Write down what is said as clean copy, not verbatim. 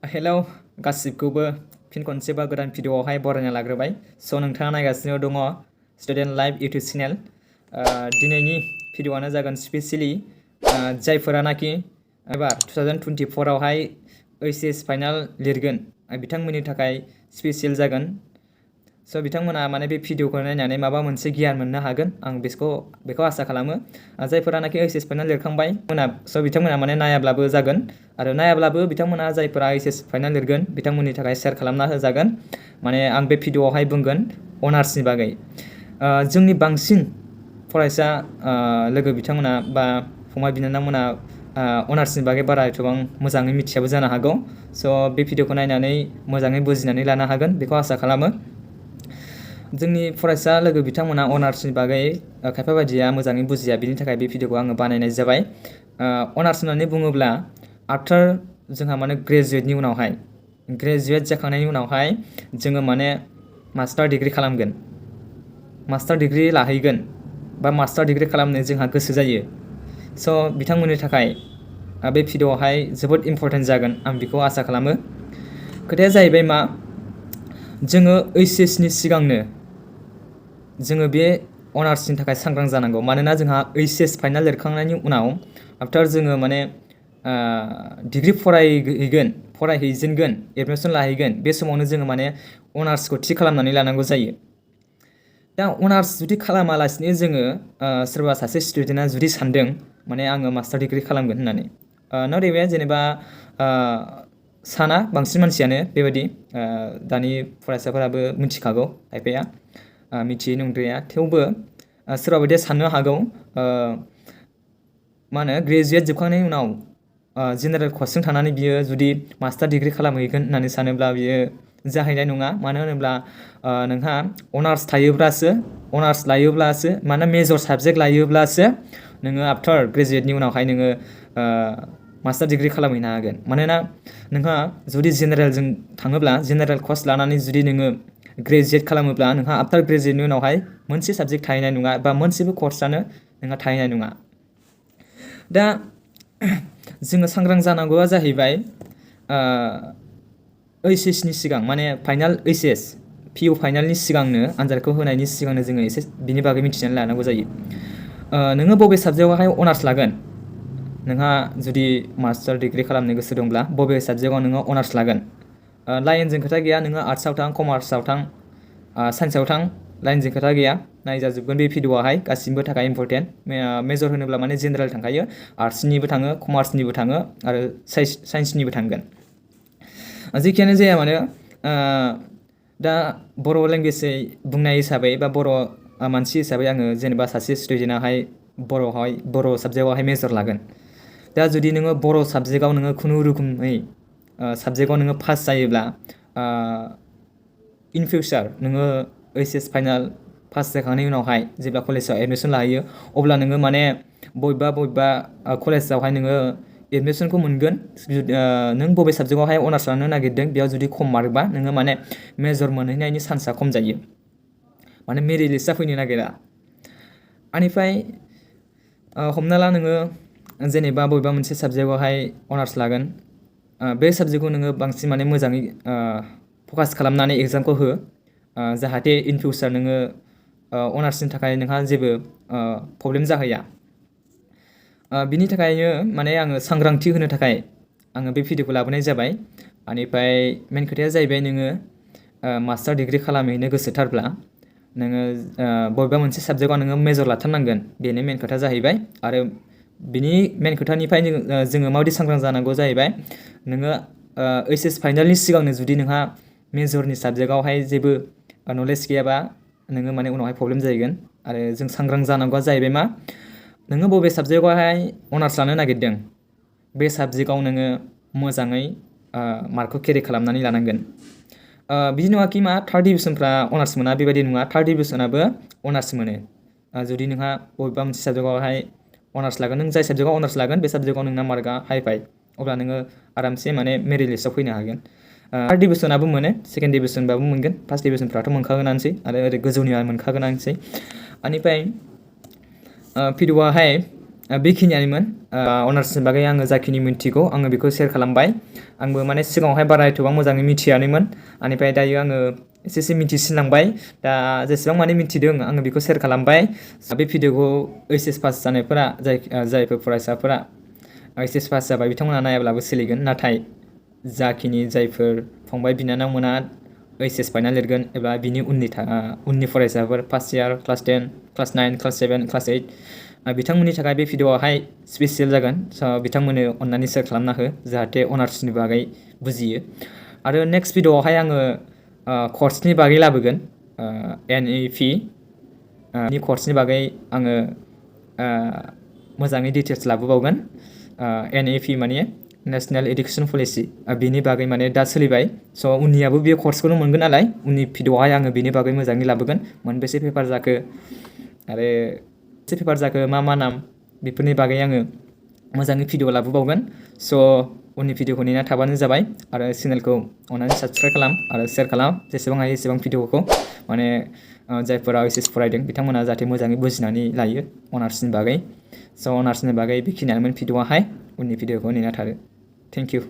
Hello गासिबखौबो फिन खनसेबा गोदान भिडिअआवहाय बरायना लाग्रोबाय। स' नोंथाङा नायगासिनो दङ स्टुडेन्ट लाइफ इउटुब चेनेल। दिनैनि भिडिअआनो जागोन स्पेसियेलि जायफोरानाखि एबार 2024 आवहाय ओइचएस फाइनाल लिरगोन बिथांमोननि थाखाय स्पेसियेल जागोन। स' बिथांमोना माने बे भिडिअखौ नायनानै माबा मोनसे गियान मोननो हागोन आं बेखौ आसा खालामो। जायफोरानाखि ओइचएस फाइनाल लिरखांबाय बिथांमोना माने नायाब्लाबो जागोन आरो नायाब्लाबो बिथांमोना जायफोरा ओइचएस फाइनाल लिरगोन बिथांमोननि थाखाय शेयार खालामना होजागोन। माने आं बे भिडिअआवहाय बुंगोन अनार्सनि बागै। जोंनि बांसिन फरायसा लोगो बिथांमोना बा फंबाय बिनानावमोना अनार्सनि बागै बारा एथबां मोजाङै मिथियाबो जानो हागौ। स' बे भिडिअखौ नायनानै मोजाङै बुजिनानै लानो हागोन बेखौ आसा खालामो। जोंनि फरायसा लोगो बिथांमोना अनार्सनि बागै खायफा बायदिया मोजाङै बुजिया, बिनि थाखाय बे भिडिअखौ आङो बानायनाय जाबाय। अनार्स होननानै बुङोब्ला आफ्टार जोंहा माने ग्रेजुवेटनि उनावहाय ग्रेजुवेट जाखांनायनि उनावहाय जोङो माने मास्टार डिग्रि खालामगोन, मास्टार डिग्रि लाहैगोन बा मास्टार डिग्रि खालामनो जोंहा गोसो जायो। स' बिथांमोननि थाखाय बे भिडिअआवहाय जोबोद इम्परटेन्ट जागोन आं बेखौ आसा खालामो। खोथाया जाहैबाय मा, जोङो ओइचएसनि सिगांनो जोङो बे अनार्सनि थाखाय सांग्रां जानांगौ। मानोना जोंहा ओइचएस फाइनाल लिरखांनायनि उनाव आफ्टार जोङो माने डिग्रि फरायहैजेनगोन, एडमिसन लाहैगोन, बे समावनो जोङो माने अनार्सखौ थि खालामनानै लानांगौ जायो। दा अनार्स जुदि खालामालासिनो जोङो सोरबा सासे स्टुडेन्टआ जुदि सानदों माने आङो मास्टार डिग्रि खालामगोन होननानै, नट इभेन जेनेबा साना बांसिन मानसियानो बेबायदि। दानि फरायसाफोराबो मिथिखागौ, खायफाया मिथियै नंद्राया, थेवबो सोरबा बायदिया साननो हागौ मा होनो ग्रेजुवेट जोबखांनायनि उनाव जेनेरेल कर्सजों थानानै बियो जुदि मास्टार डिग्रि खालामहैगोन होननानै सानोब्ला बियो जाहैनाय नङा। मानो होनोब्ला नोंहा अनार्स लायोब्लासो माने मेजर साबजेक्ट लायोब्लासो नोङो आफ्टार ग्रेजुवेटनि उनावहाय नोङो मास्टार डिग्रि खालामहैनो हागोन। मानोना नोंहा जुदि जेनेरेलजों थाङोब्ला, जेनेरेल कर्स लानानै जुदि नोङो ग्रेजुवेट खालामोब्ला नोंहा आफ्टार ग्रेजुवेटनि उनावहाय मोनसे साबजेक्ट थाहैनाय नङा बा मोनसेबो कर्सआनो नोंहा थाहैनाय नङा। दा जोङो सांग्रां जानांगौआ जाहैबाय ओइचएसनि सिगां माने फाइनाल ओइचएस पिइउ फाइनालनि सिगांनो, आनजादखौ होनायनि सिगांनो जोङो एसे बिनि बागै मिथिनानै लानांगौ जायो। नोङो बबे साबजेक्टआवहाय अनार्स लागोन, नोंहा जुदि मास्टार डिग्रि खालामनो गोसो दंब्ला बबे साबजेक्टआव नोङो अनार्स लागोन, लाइनजों खोथा गैया, नोङो आर्ट्सआव थां, कमार्सआव थां, साइन्सआव थां, लाइनजों खोथा गैया, नायजाजोबगोन बे भिडिअआहाय गासिनिबो थाखाय इम्परटेन्ट। मेजर होनोब्ला माने जेनेरेल थांखायो, आर्ट्सनिबो थाङो, कमार्सनिबो थाङो आरो साइन्सनिबो थांगोन। जेखियानो जाया मानो दा बर' लेंगुवेजै बुंनाय हिसाबै बा बर' मानसि हिसाबै आङो जेनेबा सासे स्टुडेन्टआहाय बर' साबजेक्टआवहाय मेजर लागोन। दा जुदि नोङो बर' साबजेक्टआव नोङो खुनुरुखुमै साबजेक्टआव नोङो पास जायोब्ला इन फिउचार नोङो ओइचएस फाइनाल पास जाखांनायनि उनावहाय जेब्ला कलेजाव एडमिसन लाहैयो अब्ला नोङो माने बबेबा कलेजावहाय नोङो एडमिसनखौ मोनगोन। नों बबे साबजेक्टआवहाय अनार्स लानो नागिरदों बेयाव जुदि खम मार्कबा नोङो माने मेजर मोनहैनायनि चान्सआ खम जायो, माने मेरिट लिस्टआ फैनो नागिरा। बेनिफ्राय हमना ला नोङो जेनेबा बबेबा मोनसे साबजेक्टआवहाय अनार्स लागोन, बे साबजेक्टखौ नोङो बांसिन माने मोजाङै फकास खालामनानै एग्जामखौ हो, जाहाथे इन फिउचार नोङो अनार्सनि थाखाय नोंहा जेबो प्रब्लेम जाहैया। बिनि थाखायनो माने आङो सांग्रांथि होनो थाखाय आङो बे भिडिअखौ लाबोनाय जाबाय। बेनिफ्राय मेन खोथाया जाहैबाय नोङो मास्टार डिग्रि खालामहैनो गोसोथारब्ला नोङो बबेबा मोनसे साबजेक्टआव नोङो मेजर लाथारनांगोन, बेनो मेन खोथा जाहैबाय। आरो बिनि मेन खोथानिफ्राय जोङो माबायदि सांग्रां जानांगौ जाहैबाय, नोङो ओइचएस फाइनालनि सिगांनो जुदि नोंहा मेजरनि साबजेक्टआवहाय जेबो नलेज गैयाबा नोङो माने उनावहाय प्रब्लेम जाहैगोन। आरो जों सांग्रां जानांगौआ जाहैबाय मा, नोङो बबे साबजेक्टआवहाय अनार्स लानो नागिरदों बे साबजेक्टआव नोङो मोजाङै मार्कखौ केरि खालामनानै लानांगोन। बिदि नङाखि मा थार्ड डिभिजनफ्रा अनार्स मोना, बेबायदि नङा। थार्ड डिभिजनाबो अनार्स मोनो। जुदि नोंहा बबेबा मोनसे साबजेक्टआवहाय अनार्स लागोन, नों जाय साबजेक्टआव अनार्स लागोन बे साबजेक्टआव नोंना मार्कआ हाइ फाइ, अब्ला नोङो आरामसे माने मेरिट लिस्टआव फैनो हागोन। थार्ड डिभिजनाबो मोनो, सेकेन्ड डिभिजनबाबो मोनगोन, फार्स्ट डिभिजनफ्राथ' मोनखागोनानोसै आरो ओरै गोजौनिया मोनखागोनानोसै। बेनिफ्राय भिडिअआहाय बेखिनियानोमोन अनार्सनि बागै आङो जाखिनि मिन्थिगौ आङो बेखौ शेयार खालामबाय। आंबो माने सिगाङावहाय बारा एथबां मोजाङै मिथियानोमोन, बेनिफ्राय दायो आङो एसे मिथिसिनलांबाय। दा जेसेबां माने मिथिदों आङो बेखौ शेयार खालामबाय। बे भिडिअखौ ओइचएस पास जानायफोरा जायफोर फरायसाफोरा ओइचएस पास जाबाय बिथांमोना नायाब्लाबो सोलिगोन, नाथाय जाखिनि जायफोर फंबाय बिनानावमोना ओइचएस फाइनाल लिरगोन एबा बिनि उननि फरायसाफोर first year, class 10, class 9, class 7, class 8 बिथांमोननि थाखाय बे भिडिअआहाय स्पेसियेल जागोन। स' बिथांमोननो अननानै शेयार खालामना हो जाहाथे अनार्सनि बागै बुजियो। आरो नेक्स्ट भिडिअआवहाय आङो कर्सनि बागै लाबोगोन। NEP नि कर्सनि बागै आङो मोजाङै डिटेल्स लाबोबावगोन। NEP माने नेशनेल एडुकेसन पलिसि, बेनि बागै माने दा सोलिबाय। स' उननियाबो बे कर्सखौनो मोनगोन नालाय उननि भिडिअआवहाय आङो बेनि बागै मोजाङै लाबोगोन। मोनबेसे पेपार जाखो आरो पेपार जाखो, मा नाम, बेफोरनि बागै आङो मोजाङै भिडिअ लाबोबावगोन। स' उननि भिडिअखौ नेना थाबानो जाबाय आरो चेनेलखौ अननानै साबस्क्राइब खालाम आरो शेयार खालाम जेसेबां हायो एसेबां भिडिअखौ, माने जायफोरा ओइचएस फरायदों बिथांमोना जाहाथे मोजाङै बुजिनानै लायो अनार्सनि बागै। स' अनार्सनि बागै बेखिनियानोमोन भिडिअआहाय। उननि भिडिअखौ नेना थादो। Thank you.